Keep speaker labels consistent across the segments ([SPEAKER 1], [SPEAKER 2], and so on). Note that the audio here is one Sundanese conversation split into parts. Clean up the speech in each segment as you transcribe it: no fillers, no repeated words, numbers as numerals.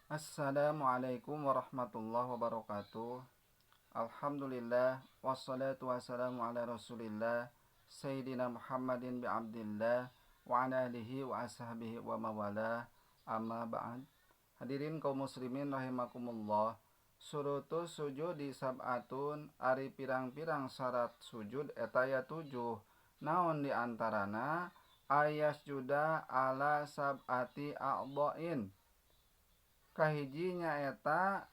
[SPEAKER 1] Assalamualaikum warahmatullahi wabarakatuh. Alhamdulillah wassalatu wassalamu ala Rasulillah Sayyidina Muhammadin bi Abdillah wa ala alihi wa ashabihi wa mawala. Amma ba'd. Hadirin kaum muslimin rahimakumullah. Surutus sujud di sab'atun ari pirang-pirang syarat sujud etaya 7. Naon di antarana ayas juda ala sab'ati a'dha'in. Kahijinya eta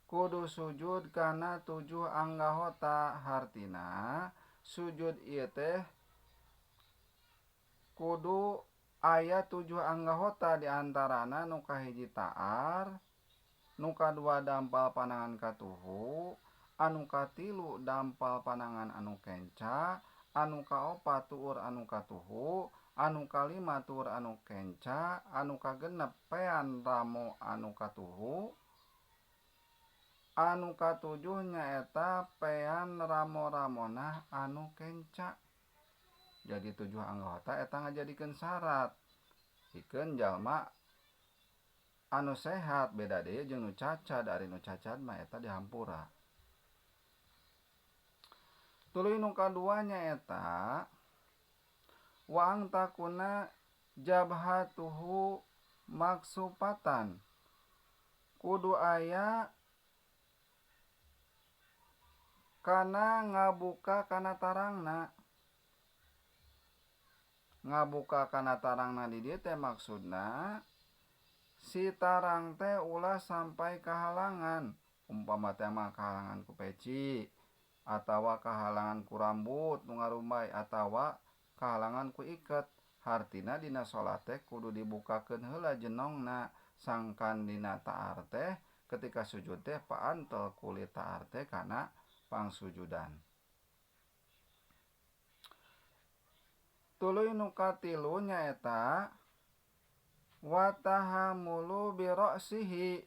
[SPEAKER 1] kudu sujud kana 7 anggahota, hartina sujud ieu teh kudu aya 7 anggahota diantarana nu kahiji taar, nu kadua dampal panangan katuhu, anu katilu dampal panangan anu kenca, anu kaopat tuur anu katuhu, anu kalima tuur anu kenca, anu kagenep pean ramo anu katuhu, anu katujuh nyaeta pean ramo-ramona anu kenca. Jadi 7 anggota eta ngajadikeun syarat pikeun jalma anu sehat, beda deui jeung nu cacat. Ari nu cacat mah eta dihampura. Tuluy nu kadua nyaeta wa ang takuna jabhatuhu maksupatan, kudu aya kana ngabuka kana tarangna. Ngabuka kana tarangna di dieu teh maksudna si tarang teh ulah sampai kahalangan, umpama teh mah kahalangan ku peci atawa kahalangan ku rambut nu ngarumbay atawa kahalangan ku iket. Hartina dina salat teh kudu dibukakeun heula jenongna, sangkan dina taar teh ketika sujud teh paantel kulit taar teh kana pangsujudan. Tuluy nu katilu nyaeta wa tahammulu bi ra'sihi,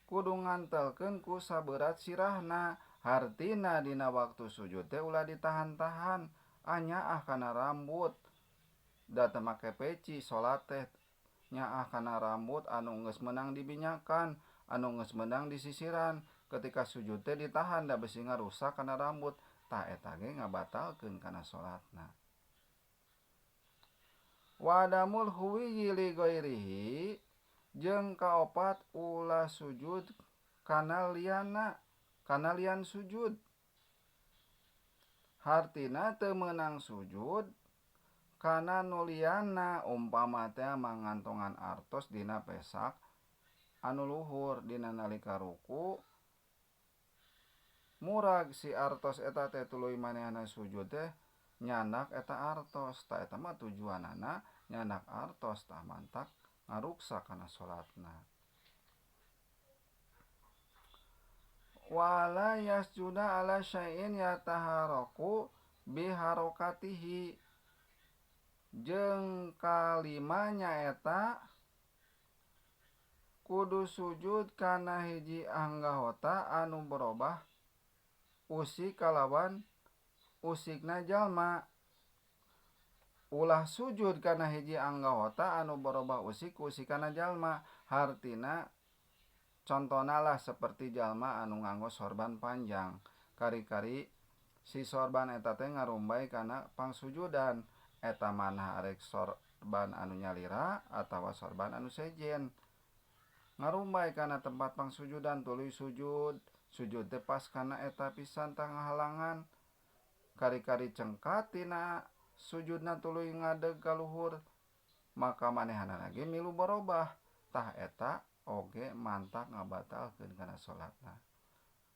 [SPEAKER 1] kudu ngantelkeun ku sabeurat sirahna. Hartina dina waktu sujud teh ulah ditahan-tahan, anyaah kana rambut. Da teu make peci salat teh nyaah kana rambut anu geus meunang dibinyakan, anu geus meunang disisiran. Ketika sujud teh ditahan da besi ngarusak kana rambut, tah eta ge ngabatalkeun kana salatna. Wa adamul huwiyyi li ghairihi, jeung kaopat ulah sujud kana lianna, kana lian sujud. Hartina teu meunang sujud kana nu lianna, umpama teh mangantongan artos dina pesak anu luhur. Dina nalika ruku murag si artos eta teh tuluy manehna sujud teh nyandak eta artos, tah eta mah tujuanana nyandak artos tah mantak ngaruksak kana salatna. Wala yasjuda ala syai'in yataharaku biharokatihi, jeung kalima nyaeta kudu sujud kana hiji anggahota anu berobah usik kalawan usikna jalma. Ulah sujud kana hiji anggahota anu berobah usik ku usikana jalma. Hartina contona lah seperti jalma anu nganggo sorban panjang, kari-kari si sorban eta teh ngarumbay kana pangsujudan. Eta manah arek sorban anu nyalira atawa sorban anu sejen ngarumbay kana tempat pangsujudan, tuluy sujud. Sujud teh pas kana eta pisan tah ngahalangan. Kari-kari cengkat tina sujudna tuluy ngadeg ka luhur, maka manehna lagi milu berobah, tah eta oge mantak ngabatalkeun kana salatna.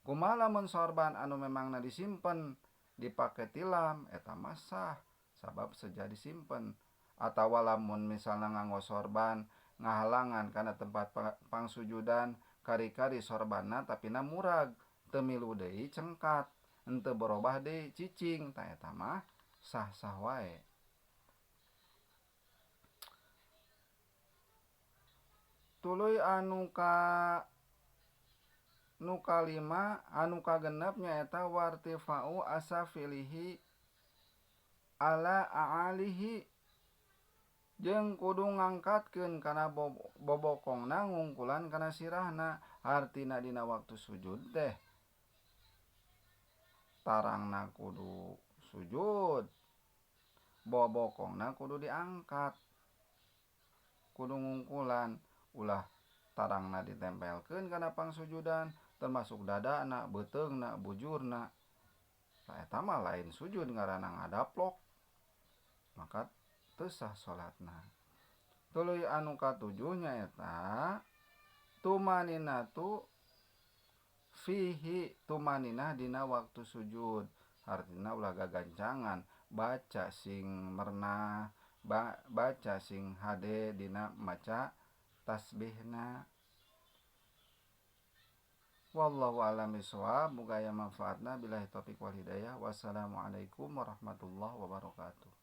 [SPEAKER 1] Kumaha lamun sorban anu memangna disimpen dipake tilam, eta mah sah sabab seja disimpen. Atawa lamun misalna nganggo sorban ngahalangan kana tempat pangsujudan, kari-kari sorbanna tapina murag, teu milu deui cengkat, henteu berobah deui cicing, tah eta mah sah-sah wae. Tuluy anu kalima anu kagenep nyaeta wartifa'u asafilihi ala a'alihi, jeung kudu ngangkatkeun kana bobokongna ngungkulan kana sirahna. Artina dina waktu sujud teh tarangna kudu sujud, bobokongna kudu diangkat, kudu ngungkulan, ulah tarangna ditempelkeun kana pangsujudan termasuk dadana, beuteungna, bujurna. Eta mah lain sujud ngaranna ngadaplok, maka teu sah salatna. Tuluy anu katujuh nyaeta tumaninatu fihi, tumaninah dina waktu sujud. Artina ulah gagancangan baca sing mernah, baca sing hade dina maca tasbihna. Wallahu a'lam bishawab. Muga aya manfaatna. Billahi taufiq wal hidayah. Wassalamualaikum warahmatullahi wabarakatuh.